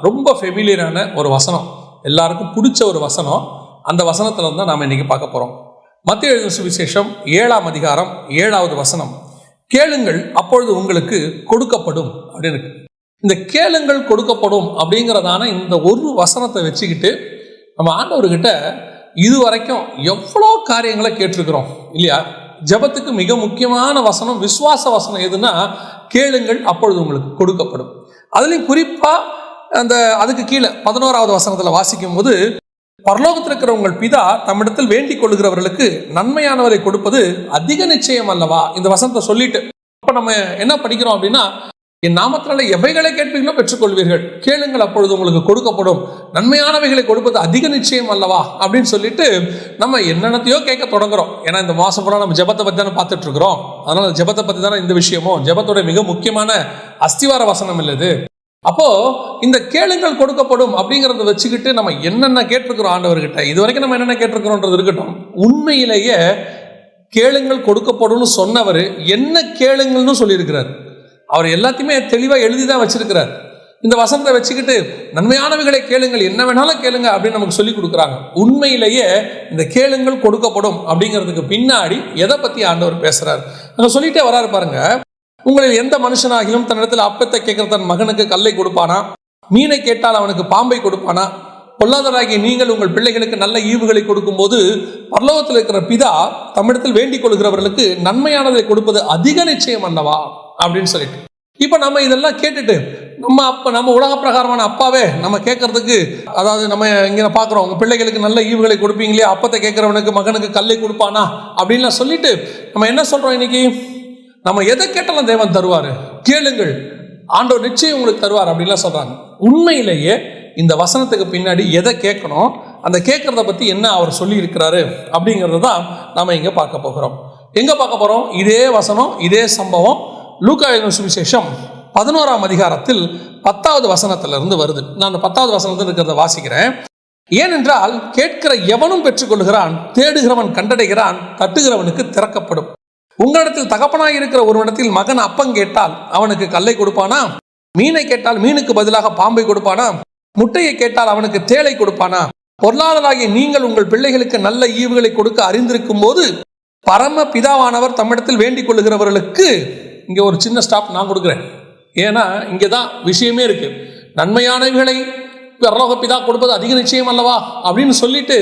ரொம்ப ஃபெமிலியரான ஒரு வசனம், எல்லாருக்கும் பிடிச்ச ஒரு வசனம். அந்த வசனத்துல தான் நாம் இன்னைக்கு பார்க்க போறோம். மத்தேயு எழுதின சுவிசேஷம் 7ஆம் அதிகாரம் 7வது வசனம், கேளுங்கள் அப்பொழுது உங்களுக்கு கொடுக்கப்படும் அப்படின்னு. இந்த கேளுங்கள் கொடுக்கப்படும் அப்படிங்கிறதான இந்த ஒரு வசனத்தை வச்சுக்கிட்டு நம்ம ஆண்டவர்கிட்ட இதுவரைக்கும் எவ்வளோ காரியங்களை கேட்டிருக்கிறோம் இல்லையா? ஜெபத்துக்கு மிக முக்கியமான வசனம், விசுவாச வசனம் எதுனா கேளுங்கள் அப்பொழுது உங்களுக்கு கொடுக்கப்படும். அதுலேயும் குறிப்பாக அதுக்கு கீழே 11வது வசனத்தில் வாசிக்கும் போது, பரலோகத்தில் இருக்கிற உங்கள் பிதா தம்மிடத்தில் வேண்டிக் கொள்கிறவர்களுக்கு நன்மையானவரை கொடுப்பது அதிக நிச்சயம் அல்லவா? இந்த வசனத்தை சொல்லிட்டு இப்போ நம்ம என்ன படிக்கிறோம் அப்படின்னா, என் நாமத்தினால எவைகளை கேட்பீங்களோ பெற்றுக்கொள்வீர்கள், கேளுங்கள் அப்பொழுது உங்களுக்கு கொடுக்கப்படும், நன்மையானவைகளை கொடுப்பது அதிக நிச்சயம் அல்லவா அப்படின்னு சொல்லிட்டு நம்ம என்னென்னத்தையோ கேட்க தொடங்குறோம். ஏன்னா இந்த மாசம் பூரா நம்ம ஜெபத்தை பற்றி தானே பார்த்துட்டு இருக்கிறோம். அதனால ஜெபத்தை பற்றி தானே இந்த விஷயமும் ஜெபத்தோட மிக முக்கியமான அஸ்திவார வசனம் இல்லது. அப்போ இந்த கேளுங்கள் கொடுக்கப்படும் அப்படிங்கிறத வச்சுக்கிட்டு நம்ம என்னென்ன கேட்டிருக்கிறோம் ஆண்டவர்கிட்ட, இது வரைக்கும் நம்ம என்னென்ன கேட்டிருக்கிறோன்றது இருக்கட்டும். உண்மையிலேயே கேளுங்கள் கொடுக்கப்படும் சொன்னவர் என்ன கேளுங்கள்னு சொல்லியிருக்கிறார். அவர் எல்லாத்தையுமே தெளிவாக எழுதி தான் வச்சிருக்கிறார். இந்த வசனத்தை வச்சுக்கிட்டு நன்மையானவைகளை கேளுங்கள், என்ன வேணாலும் கேளுங்க அப்படின்னு நமக்கு சொல்லி கொடுக்குறாங்க. உண்மையிலேயே இந்த கேளுங்கள் கொடுக்கப்படும் அப்படிங்கிறதுக்கு பின்னாடி எதை பற்றி ஆண்டவர் பேசுறார் அங்கே சொல்லிட்டே வராரு பாருங்க. உங்களில் எந்த மனுஷனாகிலும் தன்னிடத்தில் அப்பத்தை கேட்கிற தன் மகனுக்கு கல்லை கொடுப்பானா? மீனை கேட்டால் அவனுக்கு பாம்பை கொடுப்பானா? பொல்லாதவராகிய நீங்கள் உங்கள் பிள்ளைகளுக்கு நல்ல ஈவுகளை கொடுக்கும்போது பரலோகத்தில் இருக்கிற பிதா தம்மிடத்தில் வேண்டிக் கொள்கிறவர்களுக்கு நன்மையானதை கொடுப்பது அதிக நிச்சயம் அல்லவா அப்படின்னு சொல்லிட்டு, இப்போ நம்ம இதெல்லாம் கேட்டுட்டு நம்ம உலக பிரகாரமான அப்பாவே நம்ம கேட்கறதுக்கு, அதாவது நம்ம இங்கே பார்க்குறோம், உங்கள் பிள்ளைகளுக்கு நல்ல ஈவுகளை கொடுப்பீங்களே, அப்பத்தை கேட்குறவனுக்கு மகனுக்கு கல்லை கொடுப்பானா அப்படின்லாம் சொல்லிட்டு நம்ம என்ன சொல்கிறோம்? இன்னைக்கு நம்ம எதை கேட்டாலும் தேவன் தருவார், கேளுங்கள் ஆண்டவர் நிச்சயம் உங்களுக்கு தருவார் அப்படின்லாம் சொல்கிறாங்க. உண்மையிலேயே இந்த வசனத்துக்கு பின்னாடி எதை கேட்கணும், அந்த கேட்குறத பற்றி என்ன அவர் சொல்லி இருக்கிறாரு அப்படிங்கிறது தான் நாம் இங்கே பார்க்க போகிறோம். எங்கே பார்க்க போகிறோம்? இதே வசனம், இதே சம்பவம் லூக்கா எழுதின சுவிசேஷம் 11ஆம் அதிகாரத்தில் 10வது வசனத்திலிருந்து வருது. நான் அந்த 10வது வசனத்தில் இருக்கிறத வாசிக்கிறேன். ஏனென்றால் கேட்கிற எவனும் பெற்றுக்கொள்கிறான், தேடுகிறவன் கண்டடைகிறான், தட்டுகிறவனுக்கு திறக்கப்படும். உங்களிடத்தில் தகப்பனாய் இருக்கிற ஒருவனிடத்தில் மகன் அப்பம் கேட்டால் அவனுக்கு கல்லை கொடுப்பானா? மீனை கேட்டால் மீனுக்கு பதிலாக பாம்பை கொடுப்பானா? முட்டையை கேட்டால் அவனுக்கு தேளை கொடுப்பானா? பொருளாதாராகிய நீங்கள் உங்கள் பிள்ளைகளுக்கு நல்ல ஈவுகளை கொடுக்க அறிந்திருக்கும் போது பரம பிதாவானவர் தம்மிடத்தில் வேண்டிக் கொள்ளுகிறவர்களுக்கு, இங்கே ஒரு சின்ன ஸ்டாப் நான் கொடுக்குறேன், ஏன்னா இங்கே தான் விஷயமே இருக்கு. நன்மையானவைகளை பரலோக பிதா கொடுப்பது அதிக நிச்சயம் அல்லவா அப்படின்னு சொல்லிட்டு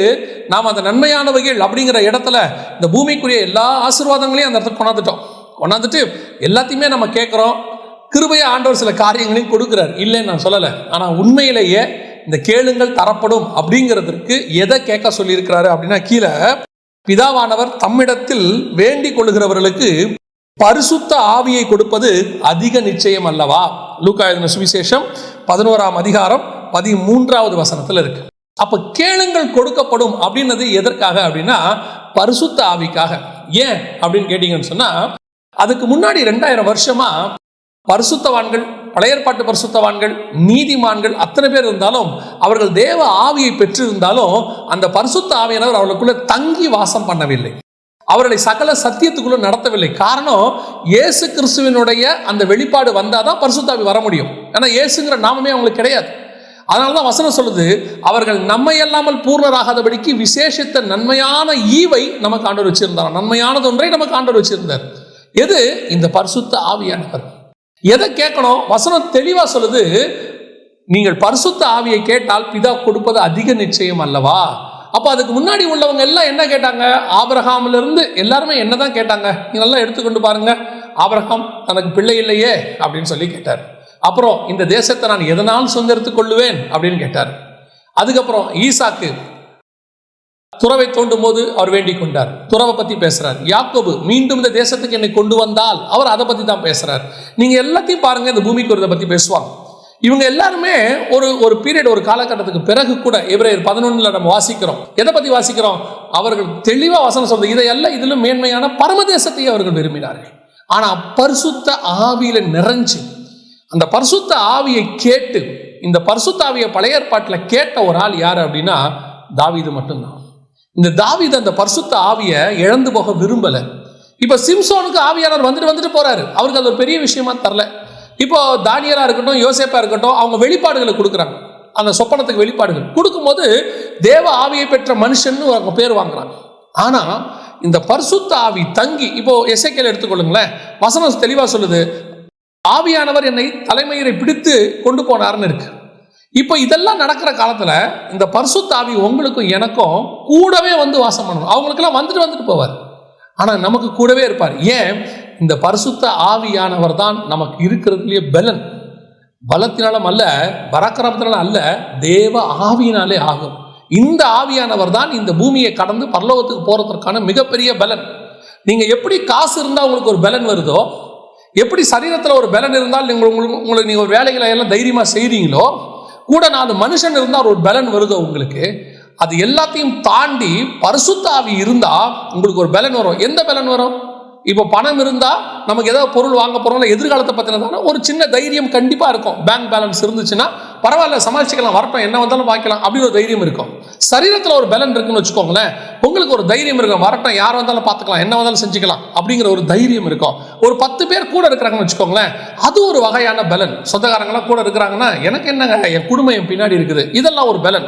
நாம் அந்த நன்மையானவைகள் அப்படிங்கிற இடத்துல இந்த பூமிக்குரிய எல்லா ஆசீர்வாதங்களையும் அந்த இடத்துக்கு கொண்டாந்துட்டு எல்லாத்தையுமே நம்ம கேட்குறோம். கிருபையா ஆண்டவர் சில காரியங்களையும் கொடுக்குறார், இல்லைன்னு நான் சொல்லலை. ஆனால் உண்மையிலேயே இந்த கேளுங்கள் தரப்படும் அப்படிங்கிறதுக்கு எதை கேட்க சொல்லியிருக்கிறாரு அப்படின்னா, கீழே பிதாவானவர் தம்மிடத்தில் வேண்டிக் கொள்ளுகிறவர்களுக்கு பரிசுத்த ஆவியை கொடுப்பது அதிக நிச்சயம் அல்லவா? லூக்கா எழுதின சுவிசேஷம் 11ஆம் அதிகாரம் 13வது வசனத்தில் இருக்கு. அப்ப கேளுங்கள் கொடுக்கப்படும் அப்படின்னது எதற்காக அப்படின்னா, பரிசுத்த ஆவிக்காக. ஏன் அப்படின்னு கேட்டீங்கன்னு சொன்னா, அதுக்கு முன்னாடி 2000 வருஷமா பரிசுத்தவான்கள், பழைய ஏற்பாட்டு பரிசுத்தவான்கள், நீதிமான்கள் அத்தனை பேர் இருந்தாலும் அவர்கள் தேவ ஆவியை பெற்றிருந்தாலும் அந்த பரிசுத்த ஆவியானவர் அவர்களுக்குள்ள தங்கி வாசம் பண்ணவில்லை, அவர்களை சகல சத்தியத்துக்குள்ள நடத்தவில்லை. காரணம், இயேசு கிறிஸ்துவினுடைய அந்த வெளிப்பாடு வந்தாதான் பரிசுத்த ஆவி வர முடியும். ஆனா இயேசுங்கிற நாமமே அவங்களுக்கு கிடையாது. அதனாலதான் வசனம் சொல்லுது, அவர்கள் நம்மை அல்லாமல் பூர்ணராகாதபடிக்கு விசேஷித்த நன்மையான ஈவை நமக்கு ஆண்டவர் வச்சிருந்தார். நன்மையானது ஒன்றை நமக்கு ஆண்டவர் வச்சிருந்தார். எது? இந்த பரிசுத்த ஆவியானவர். எதை கேட்கணும்? வசனம் தெளிவா சொல்லுது, நீங்கள் பரிசுத்த ஆவியை கேட்டால் பிதா கொடுப்பது அதிக நிச்சயம் அல்லவா? அப்ப அதுக்கு முன்னாடி உள்ளவங்க எல்லாம் என்ன கேட்டாங்க? ஆபிரகாம்ல இருந்து எல்லாருமே என்னதான் கேட்டாங்க? நீங்க நல்லா எடுத்துக்கொண்டு பாருங்க. ஆபிரகாம் தனக்கு பிள்ளை இல்லையே அப்படின்னு சொல்லி கேட்டார். அப்புறம் இந்த தேசத்தை நான் எதனால் சொந்தெடுத்துக் கொள்ளுவேன் அப்படின்னு கேட்டார். அதுக்கப்புறம் ஈசாக்கு துறவை தோண்டும் போது அவர் வேண்டிக் கொண்டார், துறவை பத்தி பேசுறார். யாக்கோபு மீண்டும் இந்த தேசத்துக்கு என்னை கொண்டு வந்தால் அவர் அதை பத்தி தான் பேசுறார். நீங்க எல்லாத்தையும் பாருங்க, இந்த பூமிக்கு ஒரு பத்தி பேசுவாங்க. இவங்க எல்லாருமே ஒரு பீரியட், ஒரு காலகட்டத்துக்கு பிறகு கூட எபிரேயர் 11 நம்ம வாசிக்கிறோம். எதை பத்தி வாசிக்கிறோம்? அவர்கள் தெளிவா வசனம் சொல்றது, இதையெல்லாம் இதிலும் மேன்மையான பரமதேசத்தை அவர்கள் விரும்பினார்கள். ஆனா பரிசுத்த ஆவியில நிறைஞ்சு அந்த பரிசுத்த ஆவியை கேட்டு, இந்த பரிசுத்த ஆவியை பழைய ஏற்பாட்டில் கேட்ட ஒரு ஆள் யாரு அப்படின்னா தாவீது மட்டும்தான். இந்த தாவீது அந்த பரிசுத்த ஆவியை இழந்து போக விரும்பல. இப்ப சிம்சோனுக்கு ஆவியானவர் வந்துட்டு போறாரு, அவருக்கு அது ஒரு பெரிய விஷயமா தரல. இப்போ தானியலா இருக்கட்டும், யோசேப்பா இருக்கட்டும், அவங்க வெளிப்பாடுகளை கொடுக்குறாங்க. அந்த சொப்பனத்துக்கு வெளிப்பாடுகள் கொடுக்கும்போது தேவ ஆவியை பெற்ற மனுஷன் அவங்க பேர் வாங்குறாங்க. ஆனா இந்த பரிசுத்த ஆவி தங்கி, இப்போ எசேக்கியேல் எடுத்துக்கொள்ளுங்களேன், வசனம் தெளிவா சொல்லுது, ஆவியானவர் என்னை தலைமயிரை பிடித்து கொண்டு போனார்னு இருக்கு. இப்போ இதெல்லாம் நடக்கிற காலத்துல இந்த பரிசுத்த ஆவி உங்களுக்கும் எனக்கும் கூடவே வந்து வாசம் பண்ணணும். அவங்களுக்கெல்லாம் வந்துட்டு போவார், ஆனா நமக்கு கூடவே இருப்பார். ஏன்? இந்த பரிசுத்த ஆவியானவர் தான் நமக்கு இருக்கிறதுலயே பலன். பலத்தினாலும் அல்ல, பராக்கிரமத்தினாலும் அல்ல, தேவ ஆவியினாலே ஆகும். இந்த ஆவியானவர் தான் இந்த பூமியை கடந்து பரலோகத்துக்கு போறதற்கான மிகப்பெரிய பலன். நீங்க எப்படி காசு இருந்தால் உங்களுக்கு ஒரு பலன் வருதோ, எப்படி சரீரத்தில் ஒரு பலன் இருந்தால் உங்களுக்கு நீங்க ஒரு வேலைகளை எல்லாம் தைரியமா செய்றீங்களோ, கூட 4 மனுஷன் இருந்தால் ஒரு பலன் வருதோ உங்களுக்கு, அது எல்லாத்தையும் தாண்டி பரிசுத்த ஆவி இருந்தா உங்களுக்கு ஒரு பலன் வரும். எந்த பலன் வரும்? இப்போ பணம் இருந்தா நமக்கு ஏதாவது பொருள் வாங்க போறோம்ல, எதிர்காலத்தை பத்தினதான ஒரு சின்ன தைரியம் கண்டிப்பா இருக்கும். பேங்க் பேலன்ஸ் இருந்துச்சுன்னா பரவாயில்ல, சமாளிச்சுக்கலாம், வரட்டும், என்ன வந்தாலும் வாங்கிக்கலாம் அப்படின்னு ஒரு தைரியம் இருக்கும். சரீரத்தில் ஒரு பலன் இருக்குன்னு வச்சுக்கோங்களேன், உங்களுக்கு ஒரு தைரியம் இருக்கும், வரட்டும், யார் வந்தாலும் பார்த்துக்கலாம், என்ன வந்தாலும் செஞ்சுக்கலாம் அப்படிங்கிற ஒரு தைரியம் இருக்கும். ஒரு 10 பேர் கூட இருக்கிறாங்கன்னு வச்சுக்கோங்களேன், அது ஒரு வகையான பலன். சொந்தக்காரங்களாம் கூட இருக்கிறாங்கன்னா எனக்கு என்னங்க, என் குடும்பம் என் பின்னாடி இருக்குது, இதெல்லாம் ஒரு பலன்.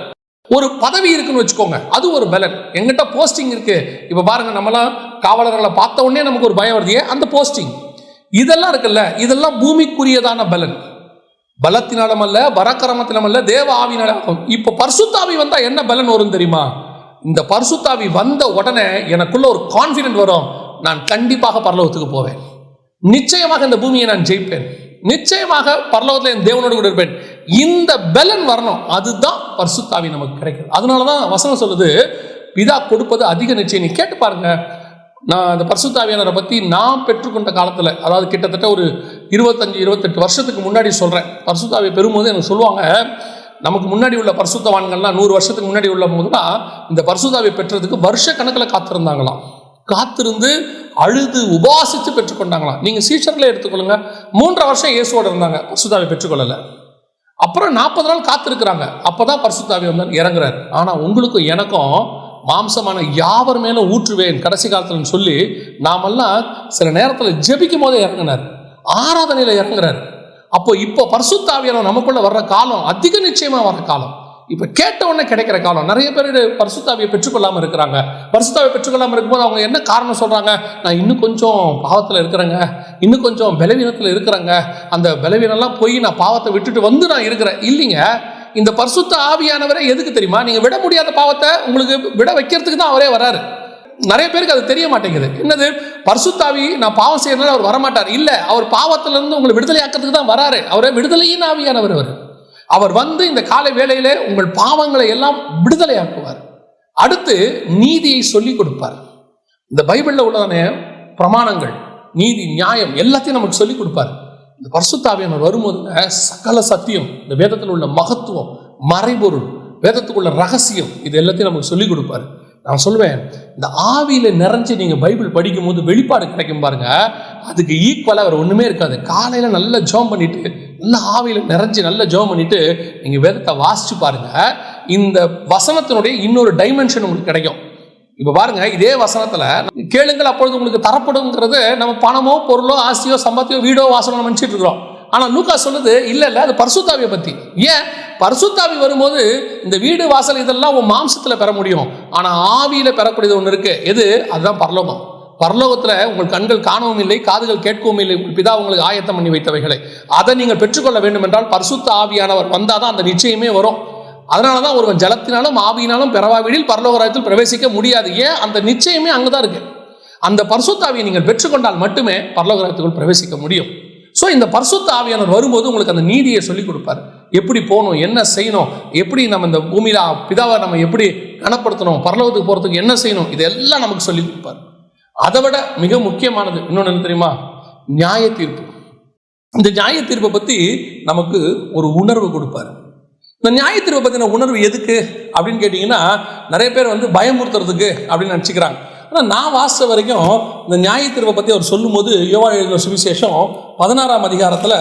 ஒரு பதவி இருக்குன்னு வச்சுக்கோங்க, அது ஒரு பலன். எங்கிட்ட போஸ்டிங் இருக்கு. இப்ப பாருங்க, நம்மளாம் காவலர்களை பார்த்த உடனே நமக்கு ஒரு பயம் வருது, அந்த போஸ்டிங், இதெல்லாம் இருக்குல்ல, இதெல்லாம் பூமிக்குரியதான பலன். பலத்தினாலும் அல்ல, பராக்கிரமத்தினாலும் அல்ல, தேவ ஆவியினால. இப்ப பரிசுத்தாவி வந்தா என்ன பலன் வரும் தெரியுமா? இந்த பரிசுத்தாவி வந்த உடனே எனக்குள்ள ஒரு கான்பிடென்ட் வரும், நான் கண்டிப்பாக பரலோகத்துக்கு போவேன், நிச்சயமாக இந்த பூமியை நான் ஜெயிப்பேன், நிச்சயமாக பரலோகத்தில் என் தேவனோடு கூட இருப்பேன். இந்த பலன் வரணும், அதுதான் பரிசுத்தாவி நமக்கு கிடைக்கும். அதனாலதான் வசனம் சொல்லுது, பிதா கொடுப்பது அதிக நிச்சயம். நீ கேட்டு பாருங்க, நான் அந்த பரிசுத்தாவியானவரை பற்றி நான் பெற்றுக்கொண்ட காலத்தில், அதாவது கிட்டத்தட்ட ஒரு 25-28 வருஷத்துக்கு முன்னாடி சொல்கிறேன், பரிசுத்தாவியை பெறும்போது எனக்கு சொல்லுவாங்க, நமக்கு முன்னாடி உள்ள பரிசுத்தவான்கள்லாம் 100 வருஷத்துக்கு முன்னாடி உள்ள போதுதான் இந்த பரிசுத்தாவியை பெற்றதுக்கு வருஷ கணக்கில் காத்திருந்தாங்களாம். காத்திருந்து அழுது உபாசித்து பெற்றுக்கொண்டாங்களாம். நீங்கள் சீஷர்களே எடுத்துக்கொள்ளுங்க, 3.5 வருஷம் இயேசுவோடு இருந்தாங்க, பரிசுத்தாவியை பெற்றுக்கொள்ளலை. அப்புறம் 40 நாள் காத்திருக்கிறாங்க, அப்போதான் பரிசுத்தாவி வந்து இறங்குறாரு. ஆனால் உங்களுக்கும் எனக்கும் மாம்சமான யாவர் மேலும் ஊற்றுவேன் கடைசி காலத்தில் சொல்லி நாமெல்லாம் சில நேரத்தில் ஜெபிக்கும் போதே இறங்கினார், ஆராதனையில் இறங்குறாரு. இப்போ பரிசுத்தாவியான நமக்குள்ள வர்ற காலம் அதிக நிச்சயமா வர்ற காலம். இப்ப கேட்ட உடனே கிடைக்கிற காலம். நிறைய பேர் பரிசுத்தாவியை பெற்றுக்கொள்ளாம இருக்கிறாங்க. பரிசுத்தாவியை பெற்றுக்கொள்ளாம இருக்கும்போது அவங்க என்ன காரணம் சொல்றாங்க? நான் இன்னும் கொஞ்சம் பாவத்தில் இருக்கிறேங்க, இன்னும் கொஞ்சம் பலவீனத்தில் இருக்கிறேங்க, அந்த பலவீனம்லாம் போய் நான் பாவத்தை விட்டுட்டு வந்து நான் இருக்கிறேன். இல்லைங்க, இந்த பரிசுத்த ஆவியானவரே எதுக்கு தெரியுமா? நீங்க விட முடியாத பாவத்தை உங்களுக்கு விட வைக்கிறதுக்கு தான் அவரே வராரு. நிறைய பேருக்கு அது தெரிய மாட்டேங்குது. என்னது பரிசுத்தாவி நான் பாவம் செய்யறதுனால அவர் வரமாட்டார், இல்ல, அவர் பாவத்துல இருந்து உங்களை விடுதலை ஆக்கிறதுக்கு தான் வராரு. அவரே விடுதலையின் ஆவியானவர். அவர் வந்து இந்த காலை வேளையிலே உங்கள் பாவங்களை எல்லாம் விடுதலை ஆக்குவார். அடுத்து நீதியை சொல்லிக் கொடுப்பார். இந்த பைபிள்ல உள்ளதான பிரமாணங்கள், நீதி, நியாயம் எல்லாத்தையும் நமக்கு சொல்லிக் கொடுப்பார். இந்த பரிசுத்த ஆவியானவர் வரும்போது சகல சத்தியம், இந்த வேதத்தில் உள்ள மகத்துவம், மறைபொருள், வேதத்துக்குள்ள ரகசியம், இது எல்லாத்தையும் நமக்கு சொல்லிக் கொடுப்பாரு. நான் சொல்லுவேன், இந்த ஆவியில நிறைஞ்சு நீங்க பைபிள் படிக்கும் போது வெளிப்பாடு கிடைக்கும் பாருங்க, அதுக்கு ஈக்குவலா வேற ஒண்ணுமே இருக்காது. காலையில நல்ல ஜெபம் பண்ணிட்டு, நல்ல ஆவியில நிறைஞ்சு நல்ல ஜெபம் பண்ணிட்டு நீங்க வேதத்தை வாசிச்சு பாருங்க, இந்த வசனத்தினுடைய இன்னொரு டைமென்ஷன் உங்களுக்கு கிடைக்கும். இப்ப பாருங்க, இதே வசனத்துல கேளுங்கள் அப்பொழுது உங்களுக்கு தரப்படுங்கிறது நம்ம பணமோ பொருளோ ஆசையோ சம்பாத்தியோ வீடோ வாசனோ நினைச்சிட்டு இருக்கிறோம். ஆனா லூக்கா சொல்லுது இல்ல, அது பரிசுத்தாவியை பத்தி. ஏன்? பரிசுத்தாவி வரும்போது இந்த வீடு வாசல் இதெல்லாம் உன் மாம்சத்துல பெற முடியும், ஆனா ஆவியில பெறக்கூடியது ஒண்ணு இருக்கு. எது? அதுதான் பரலோகம். பரலோகத்துல உங்கள் கண்கள் காணவும் இல்லை, காதுகள் கேட்கவும் இல்லை, உங்கள் பிதா உங்களுக்கு ஆயத்தம் பண்ணி வைத்தவைகளை அதை நீங்கள் பெற்றுக்கொள்ள வேண்டும் என்றால் பரிசுத்த ஆவியானவர் வந்தாதான் அந்த நிச்சயமே வரும். அதனாலதான் ஒருவன் ஜலத்தினாலும் ஆவியினாலும் பெறவாவிடில் பரலோக ராஜ்யத்தில் பிரவேசிக்க முடியாது. ஏன்? அந்த நிச்சயமே அங்கதான் இருக்கு. அந்த பரிசுத்த ஆவியை நீங்கள் பெற்றுக்கொண்டால் மட்டுமே பரலோக ராஜ்யத்துக்குள் பிரவேசிக்க முடியும். ஸோ இந்த பரிசுத்த ஆவியானவர் வரும்போது உங்களுக்கு அந்த நீதியை சொல்லிக் கொடுப்பார். எப்படி போகணும், என்ன செய்யணும், எப்படி நம்ம இந்த பூமியில பிதாவை நம்ம எப்படி கனப்படுத்தணும், பரலோகத்துக்கு போறதுக்கு என்ன செய்யணும், இதெல்லாம் நமக்கு சொல்லிக் கொடுப்பார். அதை விட மிக முக்கியமானது இன்னொன்று என்ன தெரியுமா? நியாய தீர்ப்பு. இந்த நியாய தீர்ப்பை பத்தி நமக்கு ஒரு உணர்வு கொடுப்பாரு. இந்த நியாய தீர்ப்பை பத்தின உணர்வு எதுக்கு அப்படின்னு கேட்டீங்கன்னா, நிறைய பேர் வந்து பயமுறுத்துறதுக்கு அப்படின்னு நினச்சிக்கிறாங்க. ஆனால் நான் வாசித்த வரைக்கும் இந்த நியாய தீர்ப்பை பற்றி அவர் சொல்லும் போது, யோவான் எழுதின சுவிசேஷம் 16ஆம் அதிகாரத்தில்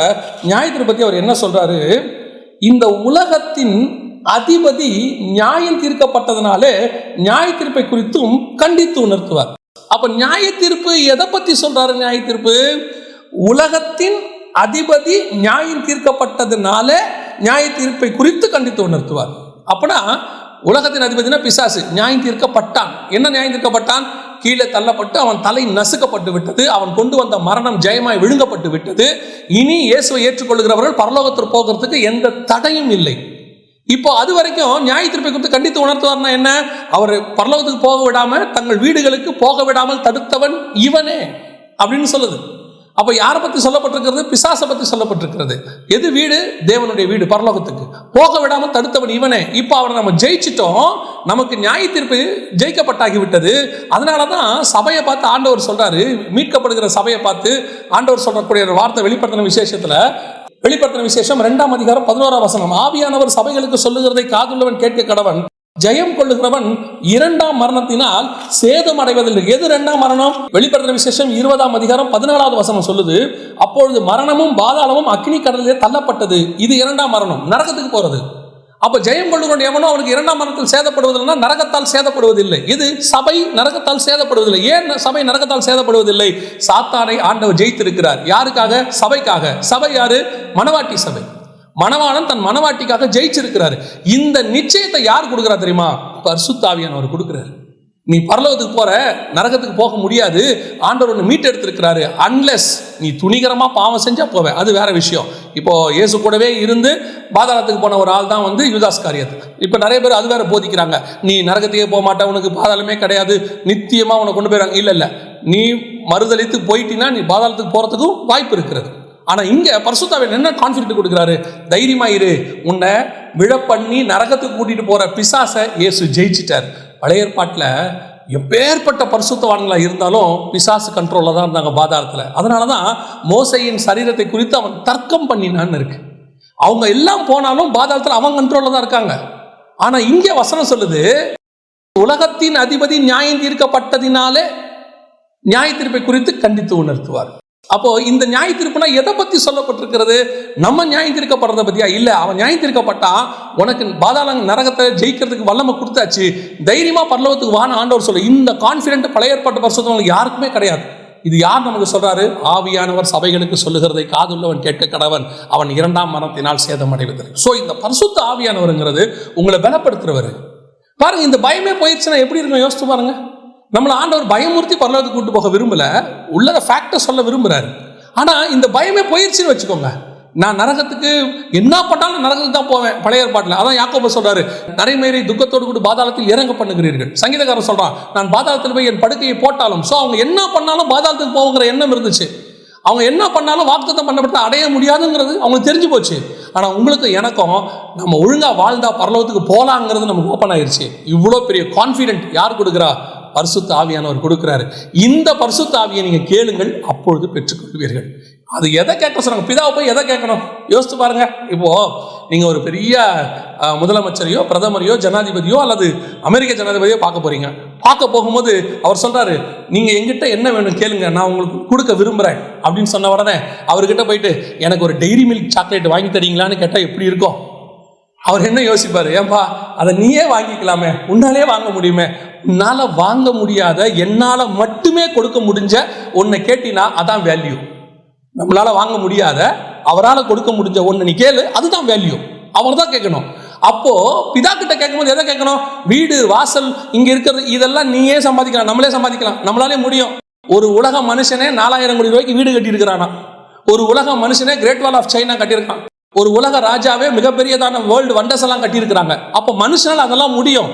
நியாய தீர்ப்பை பற்றி அவர் என்ன சொல்றாரு? இந்த உலகத்தின் அதிபதி நியாயம் தீர்க்கப்பட்டதுனாலே நியாய தீர்ப்பை குறித்தும் கண்டித்து உணர்த்துவார். அப்ப நியாய தீர்ப்பு எதை பத்தி சொல்றாரு? நியாய தீர்ப்பு உலகத்தின் அதிபதி நியாயம் தீர்க்கப்பட்டதுனால நியாய தீர்ப்பை குறித்து கண்டித்து உணர்த்துவார். அப்பனா உலகத்தின் அதிபதினா பிசாசு நியாயம் தீர்க்கப்பட்டான். என்ன நியாயம் தீர்க்கப்பட்டான்? கீழே தள்ளப்பட்டு அவன் தலை நசுக்கப்பட்டு விட்டது. அவன் கொண்டு வந்த மரணம் ஜெயமாய் விழுங்கப்பட்டு விட்டது. இனி இயேசுவை ஏற்றுக்கொள்கிறவர்கள் பரலோகத்திற்கு போகிறதுக்கு எந்த தடையும் இல்லை. இப்போ அது வரைக்கும் நியாய தீர்ப்பை குறித்து கண்டித்து உணர்த்துவார்னா என்ன? அவர் பரலோகத்துக்கு போக விடாம தங்கள் வீடுகளுக்கு போக விடாமல் தடுத்தவன் இவனே அப்படின்னு சொல்லுது. அப்ப யாரை பத்தி சொல்லப்பட்டிருக்கிறது? பிசாசை பத்தி சொல்லப்பட்டிருக்கிறது. எது வீடு? தேவனுடைய வீடு, பரலோகத்துக்கு போக விடாமல் தடுத்தவன் இவனே. இப்போ அவரை நம்ம ஜெயிச்சிட்டோம், நமக்கு நியாய தீர்ப்பு ஜெயிக்கப்பட்டாகி விட்டது. அதனாலதான் சபையை பார்த்து ஆண்டவர் சொல்றாரு, மீட்கப்படுகிற சபையை பார்த்து ஆண்டவர் சொல்லக்கூடிய ஒரு வார்த்தை வெளிப்படுத்தின விசேஷம் 2ஆம் அதிகாரம் 11ஆம் வசனம். ஆவியானவர் சபைகளுக்கு சொல்லுகிறதை காதுள்ளவன் கேட்க கடவன். ஜெயம் கொள்ளுகிறவன் 2ஆம் மரணத்தினால் சேதம் அடைவதில்லை. எது 2ஆம் மரணம்? வெளிப்படுத்தின விசேஷம் 20ஆம் அதிகாரம் 14வது வசனம் சொல்லுது, அப்பொழுது மரணமும் பாதாளமும் அக்கினி கடலிலே தள்ளப்பட்டது. இது 2ஆம் மரணம், நரகத்துக்கு போறது. அப்ப ஜெயம் கொள்ளுகிறவன் எவனோ அவனுக்கு 2ஆம் மரணத்தில் சேதப்படுவதில்லை, நரகத்தால் சேதப்படுவதில்லை. இது சபை நரகத்தால் சேதப்படுவதில்லை. ஏன் சபை நரகத்தால் சேதப்படுவதில்லை? சாத்தானை ஆண்டவர் ஜெயித்திருக்கிறார். யாருக்காக? சபைக்காக. சபை யாரு? மணவாட்டி சபை. மணவாளன் தன் மணவாட்டிக்காக ஜெயிச்சிருக்கிறார். இந்த நிச்சயத்தை யார் கொடுக்கிறா தெரியுமா? பரிசுத்த ஆவியானவர் கொடுக்கிறார். நீ பரலோகத்துக்கு போற, நரகத்துக்கு போக முடியாது. ஆண்டவர் ஒன்று மீட்டெடுத்திருக்கிறாரு. அன்லெஸ் நீ துணிகரமா பாவம் செஞ்சா போவ, அது வேற விஷயம். இப்போ இயேசு கூடவே இருந்து பாதாளத்துக்கு போன ஒரு ஆள் தான் யூதாஸ் காரியத்து. இப்போ நிறைய பேர் அது வேற போதிக்கிறாங்க. நீ நரகத்தையே போக மாட்டா, உனக்கு பாதாளமே கிடையாது, நித்தியமா உனக்கு கொண்டு போயிறாங்க. இல்ல, நீ மறுதளித்து போயிட்டீங்கன்னா நீ பாதாளத்துக்கு போறதுக்கும் வாய்ப்பு இருக்கிறது. ஆனா இங்க பரிசுத்த ஆவியானவர் என்ன கான்ஃபிடென்ட் கொடுக்கிறாரு? தைரியமா இரு, உன்னை விழப்பண்ணி நரகத்துக்கு கூட்டிட்டு போற பிசாசை இயேசு ஜெயிச்சிட்டார். பழைய ஏற்பாட்டில் எப்பேற்பட்ட பரிசுத்தவான்களா இருந்தாலும் பிசாசு கண்ட்ரோல்ல தான் இருந்தாங்க பாதாளத்துல. அதனாலதான் மோசையின் சரீரத்தை குறித்து அவன் தர்க்கம் பண்ணினான்னு இருக்கு. அவங்க எல்லாம் போனாலும் பாதாளத்துல அவன் கண்ட்ரோல்ல தான் இருக்காங்க. ஆனா இங்க வசனம் சொல்லுது, உலகத்தின் அதிபதி நியாயம் தீர்க்கப்பட்டதினாலே நியாய தீர்ப்பை குறித்து கண்டித்து உணர்த்துவார். அப்போ இந்த நியாய தீர்ப்புனா எதை பத்தி சொல்லப்பட்டிருக்கிறது? நம்ம நியாயம் தீர்க்கப்படுறத பத்தியா? இல்ல, அவன் நியாயம் தீர்க்கப்பட்டா உனக்கு பாதாள நரகத்தை ஜெயிக்கிறதுக்கு வல்லமை கொடுத்தாச்சு, தைரியமா பரலோகத்துக்கு வான ஆண்டவர் சொல்ல. இந்த கான்பிடென்ட் பழைய ஏற்பாட்டு பரிசுத்தவங்களுக்கு யாருக்குமே கிடையாது. இது யார் நமக்கு சொல்றாரு? ஆவியானவர் சபைகளுக்கு சொல்லுகிறதை காதுள்ளவன் கேட்க கடவன், அவன் 2ஆம் மரணத்தினால் சேதம் அடைவதில்லை. சோ இந்த பரிசுத்த ஆவியானவர்ங்கிறது உங்களை பலப்படுத்துறவர். பாருங்க, இந்த பயமே போயிடுச்சுன்னா எப்படி இருக்கும் யோசிச்சு பாருங்க. நம்மளை ஆண்டவர் பயமுறுத்தி பரலோகத்துக்கு கூட்டு போக விரும்பல, உள்ளத ஃபேக்டை சொல்ல விரும்புறாரு. ஆனா இந்த பயமே போயிடுச்சுன்னு வச்சுக்கோங்க, நான் நரகத்துக்கு என்ன பண்ணாலும் நரகத்துக்கு தான் போவேன். பழைய ஏற்பாட்டில் அதான் யாக்கோபு சொல்றாரு, நரைமேறி துக்கத்தோடு கூட பாதாளத்தில் இறங்க பண்ணுகிறீர்கள். சங்கீதக்காரர் சொல்றான், நான் பாதாளத்தில் போய் என் படுக்கையை போட்டாலும். ஸோ அவங்க என்ன பண்ணாலும் பாதாளத்துக்கு போகிற எண்ணம் இருந்துச்சு. அவங்க என்ன பண்ணாலும் வாக்குத்தத்தம் பண்ணப்பட்ட அடைய முடியாதுங்கிறது அவங்களுக்கு தெரிஞ்சு போச்சு. ஆனால் உங்களுக்கு எனக்கும் நம்ம ஒழுங்காக வாழ்ந்தா பரலோகத்துக்கு போகலாங்கிறது நமக்கு ஓப்பன் ஆயிடுச்சு. இவ்வளோ பெரிய கான்ஃபிடென்ட் யார் கொடுக்குறா? பரிசுத்த ஆவியானவர் கொடுக்கிறாரு. இந்த பரிசுத்த ஆவியை நீங்க கேளுங்கள், அப்பொழுது பெற்றுக்கொள்வீர்கள். அது எதை கேட்க சொல்றாங்க? பிதாவை போய் எதை கேட்கணும் யோசித்து பாருங்க. இப்போ நீங்க ஒரு பெரிய முதலமைச்சரையோ பிரதமரையோ ஜனாதிபதியோ அல்லது அமெரிக்க ஜனாதிபதியோ பார்க்க போறீங்க. பார்க்க போகும்போது அவர் சொல்றாரு, நீங்க எங்கிட்ட என்ன வேணும் கேளுங்க, நான் உங்களுக்கு கொடுக்க விரும்புறேன் அப்படின்னு சொன்ன உடனே அவர்கிட்ட போயிட்டு எனக்கு ஒரு டெய்ரி மில்க் சாக்லேட் வாங்கி தரீங்களான்னு கேட்டா எப்படி இருக்கும்? அவர் என்ன யோசிப்பாரு? ஏன்பா அதை நீயே வாங்கிக்கலாமே, உன்னாலே வாங்க முடியுமே. உன்னால வாங்க முடியாத, என்னால மட்டுமே கொடுக்க முடிஞ்ச ஒன்னை கேட்டினா அதான் வேல்யூ. நம்மளால வாங்க முடியாத, அவரால் கொடுக்க முடிஞ்ச ஒன்று நீ கேளு, அதுதான் வேல்யூ. அவர் தான் கேட்கணும். அப்போ பிதா கிட்ட கேட்கும்போது எதை கேட்கணும்? வீடு வாசல் இங்க இருக்கிறது இதெல்லாம் நீயே சம்பாதிக்கலாம், நம்மளே சம்பாதிக்கலாம், நம்மளாலே முடியும். ஒரு உலக மனுஷனே 4000 கோடி ரூபாய்க்கு வீடு கட்டி இருக்கிறானா? ஒரு உலக மனுஷனே கிரேட் வால் ஆஃப் சைனா கட்டியிருக்கான். ஒரு உலக ராஜாவே மிகப்பெரியதான வேர்ல்டு வண்டர்ஸ் எல்லாம் கட்டியிருக்கிறாங்க. அப்போ மனுஷனால் அதெல்லாம் முடியும்.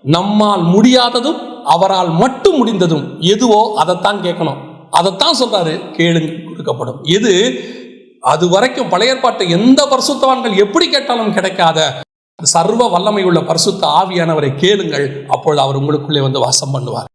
நம்மால் முடியாததும் அவரால் மட்டும் முடிந்ததும் எதுவோ அதைத்தான் கேட்கணும். அதைத்தான் சொல்றாரு, கேளுங்க கொடுக்கப்படும். எது? அது வரைக்கும் பழைய ஏற்பாட்டு எந்த பரிசுத்தவான்கள் எப்படி கேட்டாலும் கிடைக்காத சர்வ வல்லமை உள்ள பரிசுத்த ஆவியானவரை கேளுங்கள், அப்பொழுது அவர் உங்களுக்குள்ளே வந்து வாசம் பண்ணுவார்.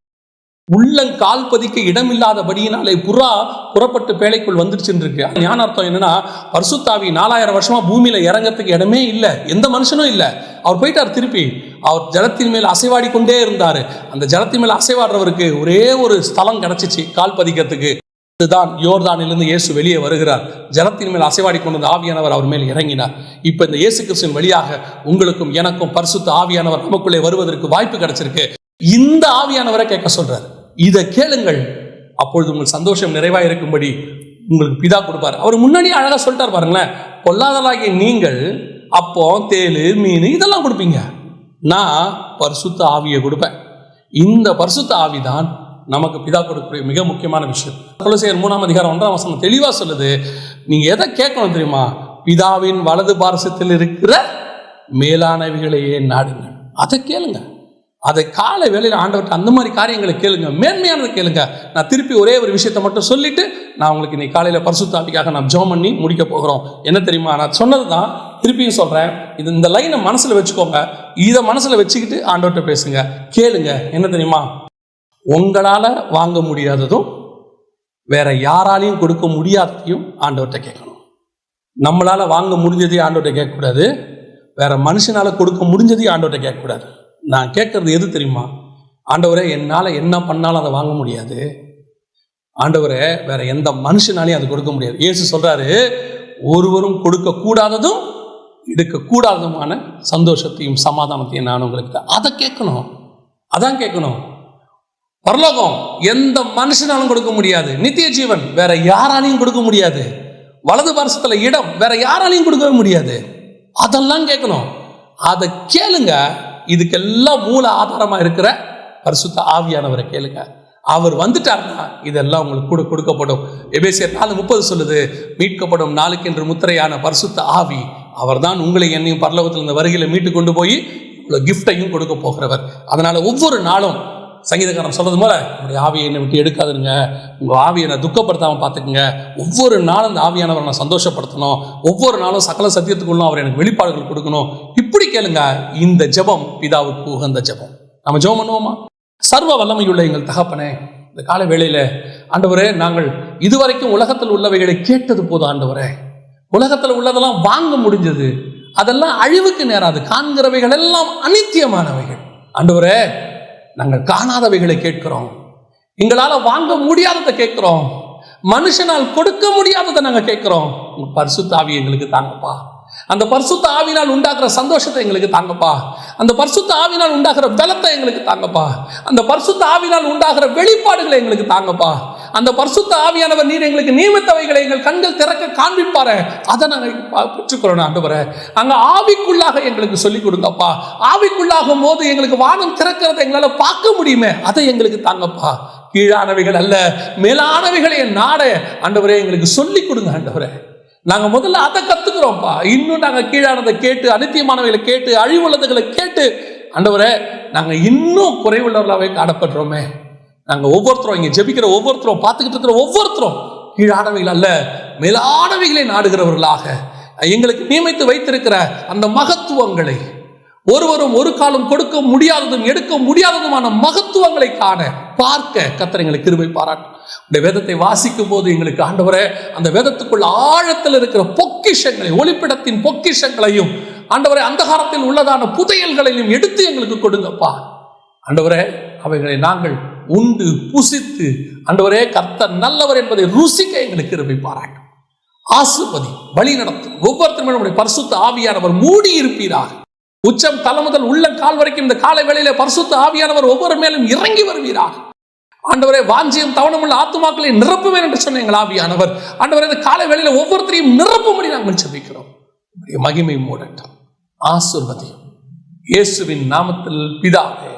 உள்ளங்கால் பதிக்க இடமில்லாதபடியினாலே புறா புறப்பட்டு பேழைக்குள் வந்துருச்சுன்னு இருக்கு. ஞான அர்த்தம் என்னன்னா, பரிசுத்தாவி 4000 வருஷமா பூமியில இறங்கறதுக்கு இடமே இல்லை, எந்த மனுஷனும் இல்லை. அவர் போயிட்டார் திருப்பி. அவர் ஜலத்தின் மேல் அசைவாடி கொண்டே இருந்தாரு. அந்த ஜலத்தின் மேல் அசைவாடுறவருக்கு ஒரே ஒரு ஸ்தலம் கிடைச்சிச்சு கால் பதிக்கிறதுக்கு. இதுதான் யோர்தானிலிருந்து இயேசு வெளியே வருகிறார். ஜலத்தின் மேல் அசைவாடி கொண்டு ஆவியானவர் அவர் மேல் இறங்கினார். இப்ப இந்த இயேசு கிறிஸ்துவின் வழியாக உங்களுக்கும் எனக்கும் பரிசுத்த ஆவியானவர் நமக்குள்ளே வருவதற்கு வாய்ப்பு கிடைச்சிருக்கு. இந்த ஆவியானவரை கேட்க சொல்றாரு, இதை கேளுங்கள், அப்பொழுது உங்கள் சந்தோஷம் நிறைவாக இருக்கும்படி உங்களுக்கு பிதா கொடுப்பார். அவர் முன்னாடியே அழகா சொல்லிட்டார் பாருங்களேன். பொல்லாதலாகிய நீங்கள் அப்பம், தேள், மீன் இதெல்லாம் கொடுப்பீங்க. நான் பரிசுத்த ஆவியை கொடுப்பேன். இந்த பரிசுத்த ஆவி தான் நமக்கு பிதா கொடுக்கக்கூடிய மிக முக்கியமான விஷயம். கொலோசியர் 3:1 தெளிவாக சொல்லுது, நீங்க எதை கேட்கணும் தெரியுமா? பிதாவின் வலது பார்சத்தில் இருக்கிற மேலானவைகளையே நாடுங்க. அதை கேளுங்க. அதை காலை வேளையில் ஆண்டவர்கிட்ட அந்த மாதிரி காரியங்களை கேளுங்க, மேன்மையானதை கேளுங்க. நான் திருப்பி ஒரே ஒரு விஷயத்தை மட்டும் சொல்லிட்டு நான் உங்களுக்கு இன்னைக்கு காலையில் பரிசுத்த ஆவிக்காக நான் ஜெபம் பண்ணி முடிக்க போகிறோம். என்ன தெரியுமா? நான் சொன்னது தான் திருப்பியும் சொல்றேன். இந்த லைனை மனசுல வச்சுக்கோங்க. இதை மனசுல வச்சுக்கிட்டு ஆண்டவர்கிட்ட பேசுங்க, கேளுங்க. என்ன தெரியுமா? உங்களால வாங்க முடியாததும் வேற யாராலையும் கொடுக்க முடியாததையும் ஆண்டவர்கிட்ட கேட்கணும். நம்மளால வாங்க முடிஞ்சதையும் ஆண்டவர்கிட்ட கேட்கக்கூடாது, வேற மனுஷனால கொடுக்க முடிஞ்சதையும் ஆண்டவர்கிட்ட கேட்கக்கூடாது. நான் கேட்கறது எது தெரியுமா? ஆண்டவரே, என்னால் என்ன பண்ணாலும் அதை வாங்க முடியாது. ஆண்டவரே, வேற எந்த மனுஷனாலையும் அது கொடுக்க முடியாது. இயேசு சொல்றாரு, ஒருவரும் கொடுக்க கூடாததும் எடுக்கக்கூடாததுமான சந்தோஷத்தையும் சமாதானத்தையும் நான் உங்களுக்கு அதை கேட்கணும். அதான் கேட்கணும். பரலோகம் எந்த மனுஷனாலும் கொடுக்க முடியாது. நித்திய ஜீவன் வேற யாராலையும் கொடுக்க முடியாது. வலது பார்சத்துல இடம் வேற யாராலையும் கொடுக்கவே முடியாது. அதெல்லாம் கேட்கணும். அதை கேளுங்க. இதுக்கெல்லாம் மூல ஆதாரமா இருக்கிற பரிசுத்த ஆவியானவரை கேளுங்க. அவர் வந்துட்டார்னா இதெல்லாம் உங்களுக்கு கூட கொடுக்கப்படும். எபேசியர் 4:30 சொல்லுது, மீட்கப்படும் நாளுக்கு என்று முத்திரையான பரிசுத்த ஆவி அவர் தான் உங்களை என்னையும் பரலோகத்தில் இந்த வருகையில மீட்டு கொண்டு போய் இவ்வளவு கிஃப்டையும் கொடுக்க போகிறவர். அதனால ஒவ்வொரு நாளும் சங்கீதக்காரன் சொல்றது போல, உங்களுடைய ஆவியை என்னை விட்டு எடுக்காதுங்க, உங்க ஆவியை நான் துக்கப்படுத்தாம பார்த்துக்குங்க. ஒவ்வொரு நாளும் இந்த ஆவியானவரை நான் சந்தோஷப்படுத்தணும். ஒவ்வொரு நாளும் சகல சத்தியத்துக்குள்ளும் அவர் எனக்கு வெளிப்பாடுகள் கொடுக்கணும். இப்படி கேளுங்க. இந்த ஜெபம் பிதாவுக்கு உகந்த ஜெபம். நம்ம ஜெபம் பண்ணுவோமா? சர்வ வல்லமையுள்ள எங்கள் தகப்பனே, இந்த கால வேளையில ஆண்டவரே, நாங்கள் இதுவரைக்கும் உலகத்தில் உள்ளவைகளை கேட்டது போதும். ஆண்டவரே, உலகத்தில் உள்ளதெல்லாம் வாங்க முடிஞ்சது, அதெல்லாம் அழிவுக்கு நேராது. காண்கிறவைகள் எல்லாம் அநித்தியமானவைகள். ஆண்டவரே, நாங்கள் காணாதவைகளை கேட்கிறோம், எங்களால் வாங்க முடியாததை கேட்கிறோம், மனுஷனால் கொடுக்க முடியாததை நாங்கள் கேட்கிறோம். உங்க பரிசுத்த ஆவி எங்களுக்கு தாங்கப்பா. அந்த பரிசுத்த ஆவினால் உண்டாக்குற சந்தோஷத்தை எங்களுக்கு தாங்கப்பா. அந்த பரிசுத்த ஆவினால் உண்டாகிற பலத்தை எங்களுக்கு தாங்கப்பா. அந்த பரிசுத்த ஆவினால் உண்டாகிற வெளிப்பாடுகளை எங்களுக்கு தாங்கப்பா. அந்த பரிசுத்த ஆவியானவர் நீர் எங்களுக்கு நியமித்தவைகளை எங்கள் கண்கள் திறக்க காண்பிப்பாரு. அதை நாங்கள் பெற்றுக்கிறோம். ஆண்டவரே, அங்க ஆவிக்குள்ளாக எங்களுக்கு சொல்லிக் கொடுங்கப்பா. ஆவிக்குள்ளாகும் போது எங்களுக்கு வானம் திறக்கிறத எங்களால பார்க்க முடியுமே, அதை எங்களுக்கு தாங்கப்பா. கீழானவைகள் அல்ல, மேலானவைகளை நாட ஆண்டவரே எங்களுக்கு சொல்லிக் கொடுங்க. ஆண்டவரே, நாங்க முதல்ல அதை கத்துக்கிறோம்ப்பா. இன்னும் நாங்க கீழானதை கேட்டு, அநித்தியமானவைகளை கேட்டு, அழிவுள்ளதுகளை கேட்டு, ஆண்டவரே, நாங்க இன்னும் குறைவுள்ளவர்களாவே காணப்படுறோமே. நாங்க ஒவ்வொருத்தரும் இங்க ஜெபிக்கிற ஒவ்வொருத்தரும், பார்த்துக்கிட்டு இருக்கிற ஒவ்வொருத்தரும் கீழானவைகள் அல்ல, மேலானவைகளை நாடுகிறவர்களாக எங்களுக்கு நியமித்து வைத்திருக்கிற அந்த மகத்துவங்களை, ஒருவரும் ஒரு காலம் கொடுக்க முடியாததும் எடுக்க முடியாததுமான மகத்துவங்களை காண பார்க்க கர்த்தர் எங்களுக்கு கிருபை பாராட்டும். இந்த வேதத்தை வாசிக்கும் போது எங்களுக்கு ஆண்டவரே, அந்த வேதத்துக்குள் ஆழத்தில் இருக்கிற பொக்கிஷங்களை, ஒளிப்பிடத்தின் பொக்கிஷங்களையும் ஆண்டவரே, அந்தகாரத்தில் உள்ளதான புதையல்களையும் எடுத்து எங்களுக்கு கொடுங்கப்பா. ஆண்டவரே, அவைகளை நாங்கள் உண்டு புசித்து ஆண்டவரே, கர்த்தர் நல்லவர் என்பதை ருசிக்க எங்களுக்கு கிருபை பாராட்டும். ஆசீர்வதி, வழி நடத்தும். ஒவ்வொருத்தரும் நம்முடைய பரிசுத்த ஆவியானவர் மூடி இருப்பீராக. உச்சம் தலை முதல் உள்ள கால் வரைக்கும் இந்த காலை வேளையில பரிசுத்த ஆவியானவர் ஒவ்வொரு மேலும் இறங்கி வருவீராக. ஆண்டவரே, வாஞ்சியம் தவணமுள்ள ஆத்துமாக்களை நிரப்புவேன் என்று சொன்ன எங்கள் ஆவியானவர் ஆண்டவரே, இந்த காலை வேளையில ஒவ்வொருத்தரையும் நிரப்பும்படி நாங்கள் ஜெபிக்கிறோம். மகிமை மூடட்டும். ஆசீர்வதியும். இயேசுவின் நாமத்தில் பிதாவே.